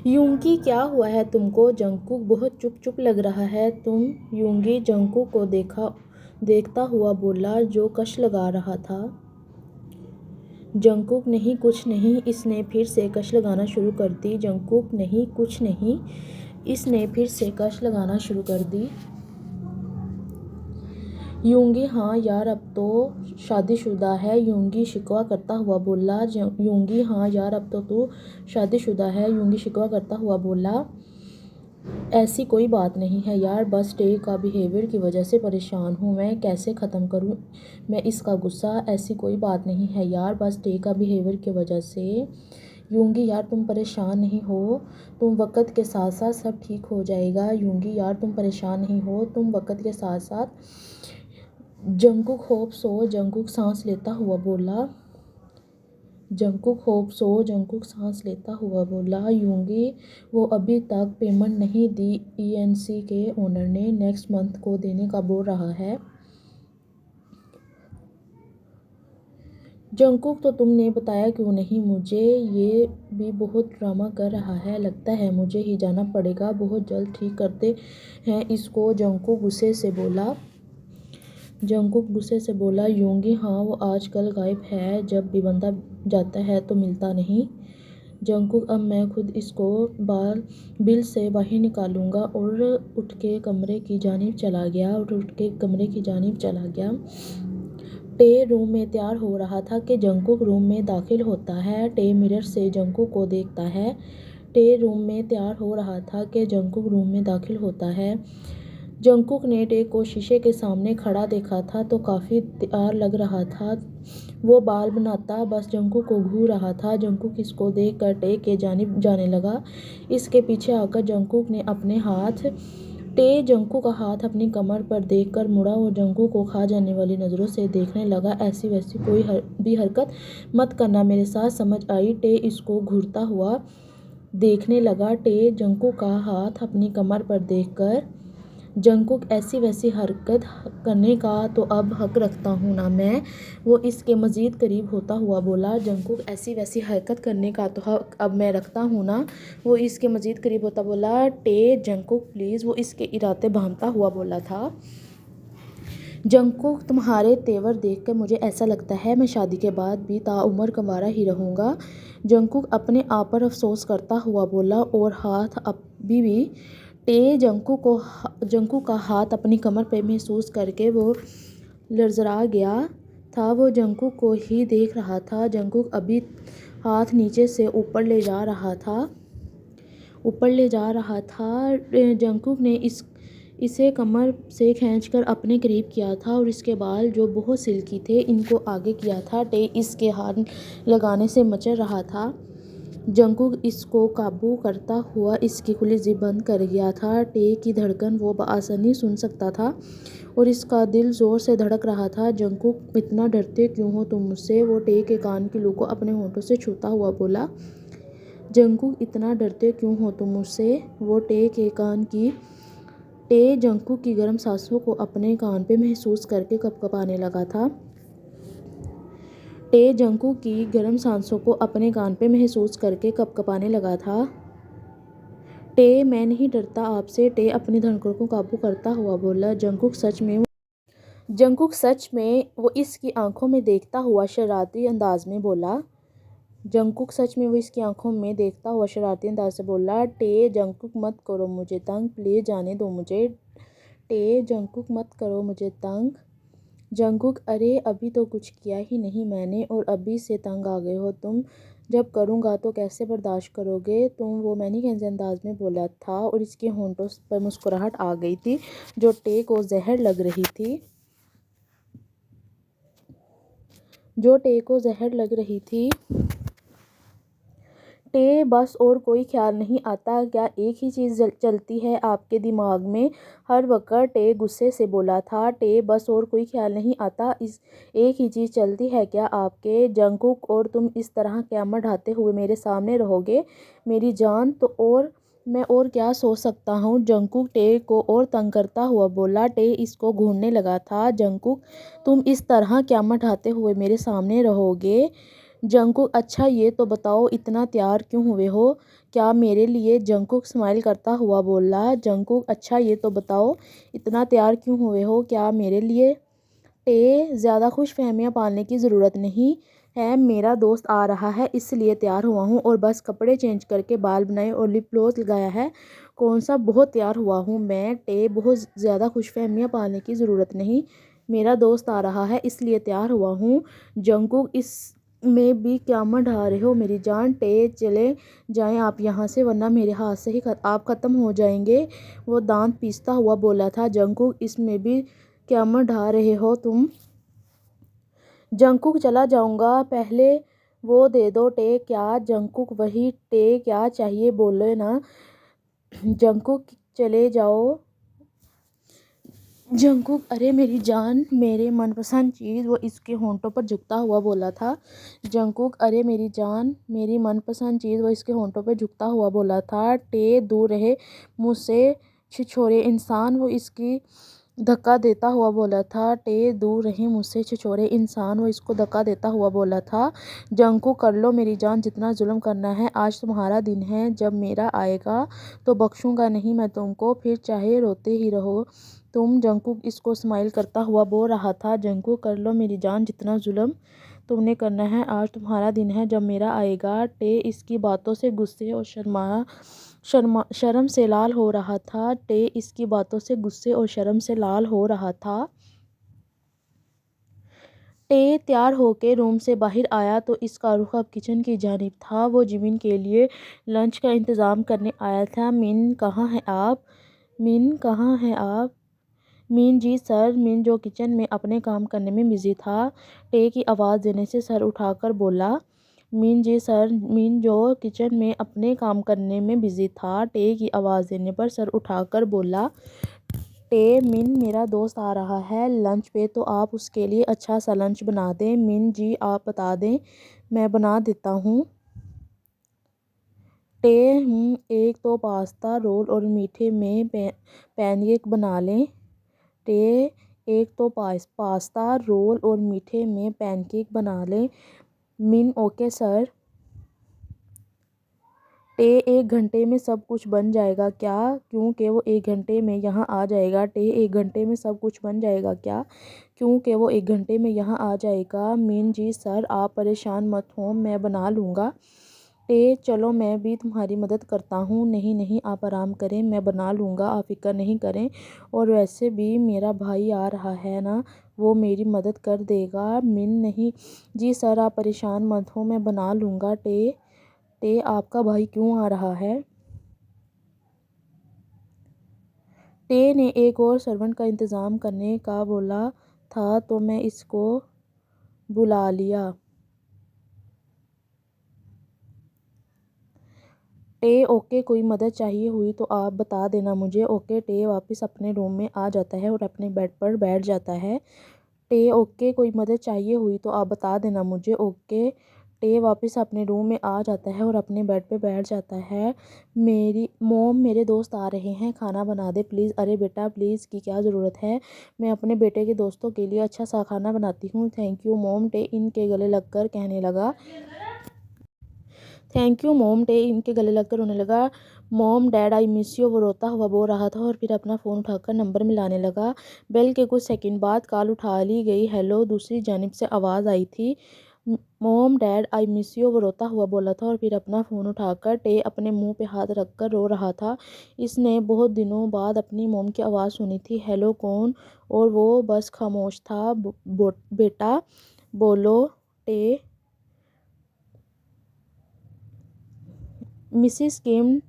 यूंगी क्या हुआ है तुमको? जंगकुक बहुत चुप चुप लग रहा है तुम। यूंगी जंगकुक को देखता हुआ बोला जो कश लगा रहा था। जंगकुक नहीं कुछ नहीं, इसने फिर से कश लगाना शुरू कर दी। जंगकुक नहीं कुछ नहीं, इसने फिर से कश लगाना शुरू कर दी। यूंगी हाँ यार अब तो शादीशुदा है, यूंगी शिकवा करता हुआ बोला। यूंगी हाँ यार अब तो तू शादीशुदा है, यूंगी शिकवा करता हुआ बोला। ऐसी कोई बात नहीं है यार, बस टे का बिहेवियर की वजह से परेशान हूँ मैं, कैसे ख़त्म करूँ मैं इसका गुस्सा। ऐसी कोई बात नहीं है यार, बस टे का बिहेवियर की वजह से। यूंगी यार तुम परेशान नहीं हो, तुम वक़्त के साथ साथ सब ठीक हो जाएगा। यूंगी यार तुम परेशान नहीं हो, तुम वक़्त के साथ साथ। जंगकुक होप सो, जंगकुक सांस लेता हुआ बोला। जंगकुक सांस लेता हुआ बोला। यूंगी वो अभी तक पेमेंट नहीं दी, ईएनसी के ओनर ने नेक्स्ट मंथ को देने का बोल रहा है। जंगकुक तो तुमने बताया क्यों नहीं मुझे? ये भी बहुत ड्रामा कर रहा है, लगता है मुझे ही जाना पड़ेगा, बहुत जल्द ठीक करते हैं इसको। जंगकुक गुस्से से बोला। यूंगी हाँ वो आजकल गायब है, जब भी बंदा जाता है तो मिलता नहीं। जंगकुक अब मैं खुद इसको बिल से बाहर निकालूंगा, और उठ के कमरे की जानिब चला गया। टे रूम में तैयार हो रहा था कि जंगकुक रूम में दाखिल होता है। टे मिरर से जंगकुक को देखता है। टे रूम में तैयार हो रहा था कि जंगकुक रूम में दाखिल होता है। जंगकुक ने टे को शीशे के सामने खड़ा देखा था तो काफ़ी तैयार लग रहा था। वो बाल बनाता बस जंगकुक को घूर रहा था। जंगकुक इसको देखकर टे के जानिब जाने लगा। इसके पीछे आकर टे जंगकुक का हाथ अपनी कमर पर देखकर मुड़ा और जंगकुक को खा जाने वाली नज़रों से देखने लगा। ऐसी वैसी कोई भी हरकत मत करना मेरे साथ, समझ आई? टे इसको घूरता हुआ देखने लगा। टे जंगकुक का हाथ अपनी कमर पर देखकर, जंगकुक ऐसी वैसी हरकत करने का तो अब हक रखता हूँ ना मैं, वो इसके मज़ीद करीब होता हुआ बोला। जंगकुक ऐसी वैसी हरकत करने का तो हक अब मैं रखता हूँ ना, वो इसके मज़ीद करीब होता बोला। टे जंगकुक प्लीज़, वो इसके इरादे भांपता हुआ बोला था। जंगकुक तुम्हारे तेवर देखकर मुझे ऐसा लगता है मैं शादी के बाद भी ताउम्र कंवारा ही रहूँगा। जंगकुक अपने आप पर अफसोस करता हुआ बोला। और हाथ अभी भी टे जंगकुक का हाथ अपनी कमर पर महसूस करके वो लर्ज़रा गया था। वो जंगकुक को ही देख रहा था। जंगकुक अभी हाथ नीचे से ऊपर ले जा रहा था। जंगकुक ने इसे कमर से खींचकर अपने करीब किया था और इसके बाल जो बहुत सिल्की थे इनको आगे किया था। टे इसके हाथ लगाने से मचल रहा था। जंगकुक इसको काबू करता हुआ इसकी खुली जिब बंद कर गया था। टे की धड़कन वो बआसानी सुन सकता था और इसका दिल ज़ोर से धड़क रहा था। जंगकुक इतना डरते क्यों हो तुम मुझसे? वो टे के कान की लू को अपने होंठों से छूता हुआ बोला। जंगकुक इतना डरते क्यों हो तुम मुझसे? वो टे जंगकुक की गर्म सांसों को अपने कान पे महसूस करके कपकपाने लगा था। टे जंगकुक की गर्म सांसों को अपने कान पे महसूस करके कपकपाने लगा था। टे मैं नहीं डरता आपसे, टे अपनी धड़कन को काबू करता हुआ बोला। जंगकुक सच में वो इसकी आंखों में देखता हुआ शरारती अंदाज में बोला। टे जंगकुक मत करो मुझे तंग, प्लीज़ जाने दो मुझे। टे जंगकुक मत करो मुझे तंग। जंगकुक अरे अभी तो कुछ किया ही नहीं मैंने और अभी से तंग आ गए हो तुम, जब करूँगा तो कैसे बर्दाश्त करोगे तुम? वो मैंने कैसे अंदाज में बोला था और इसके होंठों पर मुस्कुराहट आ गई थी जो टे को जहर लग रही थी। टे बस और कोई ख्याल नहीं आता क्या? एक ही चीज़ चलती है आपके दिमाग में हर वक्त? टे गुस्से से बोला था। टे बस और कोई ख्याल नहीं आता, इस एक ही चीज़ चलती है क्या आपके? जंगकुक और तुम इस तरह क़यामत ढाते हुए मेरे सामने रहोगे मेरी जान तो, और मैं और क्या सोच सकता हूँ? जंगकुक टे को और तंग करता हुआ बोला। टे इसको घूरने लगा था। जंगकुक तुम इस तरह क़यामत ढाते हुए मेरे सामने रहोगे? जंगकुक अच्छा ये तो बताओ इतना तैयार क्यों हुए हो क्या मेरे लिए? जंगकुक स्माइल करता हुआ बोला। जंगकुक अच्छा ये तो बताओ इतना तैयार क्यों हुए हो क्या मेरे लिए? ज़्यादा खुश फहमियाँ पालने की ज़रूरत नहीं है, मेरा दोस्त आ रहा है इसलिए तैयार हुआ हूँ और बस कपड़े चेंज करके बाल बनाए और लिप ग्लॉस लगाया है। कौन सा बहुत तैयार हुआ हूँ मैं? बहुत ज़्यादा खुश फहमियाँ पालने की ज़रूरत नहीं, मेरा दोस्त आ रहा है इसलिए तैयार हुआ हूँ। जंगकुक इस में भी क्या मन ढा रहे हो मेरी जान? चले जाएं आप यहाँ से वरना मेरे हाथ से ही आप ख़त्म हो जाएंगे, वो दांत पीसता हुआ बोला था। जंगकुक इसमें भी क्या मन ढा रहे हो तुम? जंगकुक चला जाऊंगा पहले वो दे दो क्या? जंगकुक वही क्या चाहिए बोले ना। जंगकुक चले जाओ। जंगकुक अरे मेरी जान मेरे मनपसंद चीज़ वो इसके होंठों पर झुकता हुआ बोला था। जंगकुक अरे मेरी जान मेरी मनपसंद चीज़ वो इसके होंठों पर झुकता हुआ बोला था। दूर रहे मुझसे छिछोरे इंसान वो इसकी धक्का देता हुआ बोला था। दूर रहे मुझसे छिछोरे इंसान वो इसको धक्का देता हुआ बोला था। जंगकुक कर लो मेरी जान जितना जुल्म करना है, आज तुम्हारा दिन है, जब मेरा आएगा तो बख्शूंगा नहीं मैं तुमको, फिर चाहे रोते ही रहो तुम। जंगकुक इसको स्माइल करता हुआ बोल रहा था। जंगकुक कर लो मेरी जान जितना जुल्म तुमने करना है, आज तुम्हारा दिन है जब मेरा आएगा। इसकी बातों से गुस्से और शर्म से लाल हो रहा था। इसकी बातों से गुस्से और शर्म से लाल हो रहा था। तैयार होकर रूम से बाहर आया तो इसका रुख अब किचन की जानिब था। वो जिमिन के लिए लंच का इंतज़ाम करने आया था। मिन कहाँ हैं आप? मिन कहाँ हैं आप? मीन जी सर। मीन जो किचन में अपने काम करने में बिजी था, की आवाज़ देने से सर उठाकर बोला। मीन जी सर। मीन जो किचन में अपने काम करने में बिजी था, की आवाज़ देने पर सर उठाकर बोला। मिन मेरा दोस्त आ रहा है लंच पे तो आप उसके लिए अच्छा सा लंच बना दें। मिन जी आप बता दें मैं बना देता हूँ। एक तो पास्ता रोल और मीठे में पैनकेक बना लें। एक तो पास्ता रोल और मीठे में पैनकेक बना लें। मिन ओके सर। 1 घंटे में सब कुछ बन जाएगा क्या? क्योंकि वो 1 घंटे में यहाँ आ जाएगा। 1 घंटे में सब कुछ बन जाएगा क्या? क्योंकि वो 1 घंटे में यहाँ आ जाएगा। मीन जी सर आप परेशान मत हो मैं बना लूँगा। चलो मैं भी तुम्हारी मदद करता हूँ। नहीं नहीं आप आराम करें मैं बना लूँगा, आप फिक्र नहीं करें, और वैसे भी मेरा भाई आ रहा है ना, वो मेरी मदद कर देगा। मिन नहीं जी सर आप परेशान मत हो मैं बना लूँगा। आपका भाई क्यों आ रहा है? ने एक और सर्वेंट का इंतज़ाम करने का बोला था तो मैं इसको बुला लिया। ओके कोई मदद चाहिए हुई तो आप बता देना मुझे। ओके वापस अपने रूम में आ जाता है और अपने बेड पर बैठ जाता है। ओके कोई मदद चाहिए हुई तो आप बता देना मुझे। ओके वापस अपने रूम में आ जाता है और अपने बेड पे बैठ जाता है। मेरी मोम मेरे दोस्त आ रहे हैं खाना बना दे प्लीज़। अरे बेटा प्लीज़ की क्या ज़रूरत है, मैं अपने बेटे के दोस्तों के लिए अच्छा सा खाना बनाती हूँ। थैंक यू मोम। इनके गले लगकर कहने लगा। थैंक यू मोम। इनके गले लगकर रोने लगा। Mom dad I miss you वो रोता हुआ बोल रहा था और फिर अपना फ़ोन उठाकर नंबर मिलाने लगा। बेल के कुछ सेकंड बाद कॉल उठा ली गई। हेलो दूसरी जानिब से आवाज़ आई थी। Mom dad I miss you वो रोता हुआ बोला था और फिर अपना फ़ोन उठाकर अपने मुंह पे हाथ रखकर रो रहा था। इसने बहुत दिनों बाद अपनी मोम की आवाज़ सुनी थी। हेलो कौन? और वो बस खामोश था। बेटा बोलो। मिसिस किम।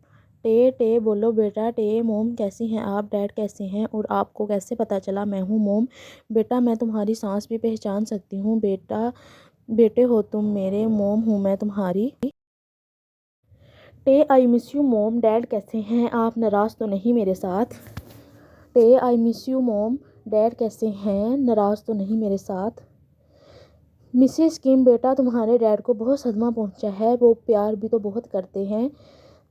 बोलो बेटा। मोम कैसी हैं आप? डैड कैसे हैं? और आपको कैसे पता चला मैं हूँ मोम? बेटा मैं तुम्हारी सांस भी पहचान सकती हूँ। बेटे हो तुम मेरे, मोम हूँ मैं तुम्हारी। आई मिस यू मोम। डैड कैसे हैं आप? नाराज़ तो नहीं मेरे साथ? आई मिस यू मोम। डैड कैसे हैं? नाराज़ तो नहीं मेरे साथ? मिसिस किम बेटा तुम्हारे डैड को बहुत सदमा पहुंचा है, वो प्यार भी तो बहुत करते हैं।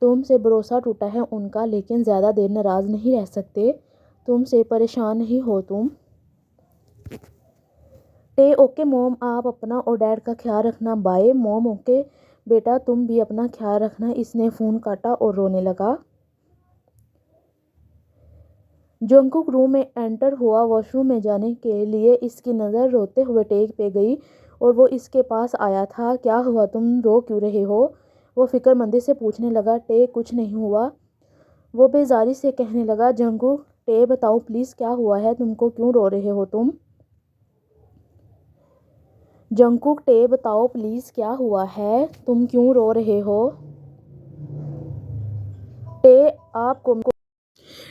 तुमसे भरोसा टूटा है उनका, लेकिन ज़्यादा देर नाराज़ नहीं रह सकते। तुमसे परेशान नहीं हो तुम? टे ओके मॉम, आप अपना और डैड का ख्याल रखना। बाय मॉम, ओके बेटा तुम भी अपना ख्याल रखना। इसने फ़ोन काटा और रोने लगा। जंगकुक रूम में एंटर हुआ। वॉशरूम में जाने के लिए इसकी नज़र रोते हुए टेक पे गई और वो इसके पास आया था। क्या हुआ, तुम रो क्यों रहे हो? वो फिक्रमंदी से पूछने लगा। टे कुछ नहीं हुआ, वो बेजारी से कहने लगा। जंगकुक टे बताओ प्लीज़ क्या हुआ है, तुमको क्यों रो रहे हो तुम? जंगकुक टे बताओ प्लीज़ क्या हुआ है, तुम क्यों रो रहे हो? टे आपको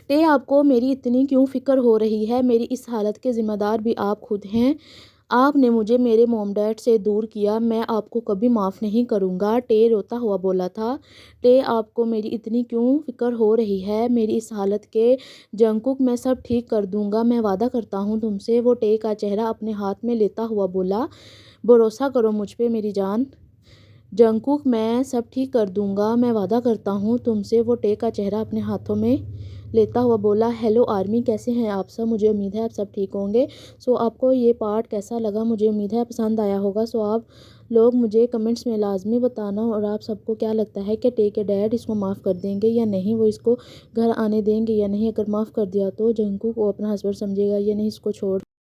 टे आपको मेरी इतनी क्यों फ़िक्र हो रही है? मेरी इस हालत के ज़िम्मेदार भी आप खुद हैं। आपने मुझे मेरे मॉम डैड से दूर किया, मैं आपको कभी माफ़ नहीं करूँगा। टे रोता हुआ बोला था। टे आपको मेरी इतनी क्यों फ़िक्र हो रही है मेरी इस हालत के? जंगकुक मैं सब ठीक कर दूँगा, मैं वादा करता हूँ तुमसे। वो टे का चेहरा अपने हाथ में लेता हुआ बोला। भरोसा करो मुझ पे मेरी जान। जंगकुक मैं सब ठीक कर दूँगा, मैं वादा करता हूँ तुमसे। वो टे का चेहरा अपने हाथों में लेता हुआ बोला। हेलो आर्मी, कैसे हैं आप सब? मुझे उम्मीद है आप सब ठीक होंगे। सो आपको ये पार्ट कैसा लगा? मुझे उम्मीद है पसंद आया होगा। सो आप लोग मुझे कमेंट्स में लाजमी बताना। और आप सबको क्या लगता है कि टे के डैड इसको माफ़ कर देंगे या नहीं? वो इसको घर आने देंगे या नहीं? अगर माफ़ कर दिया तो जंगकुक को अपना हस्बैंड समझेगा या नहीं, इसको छोड़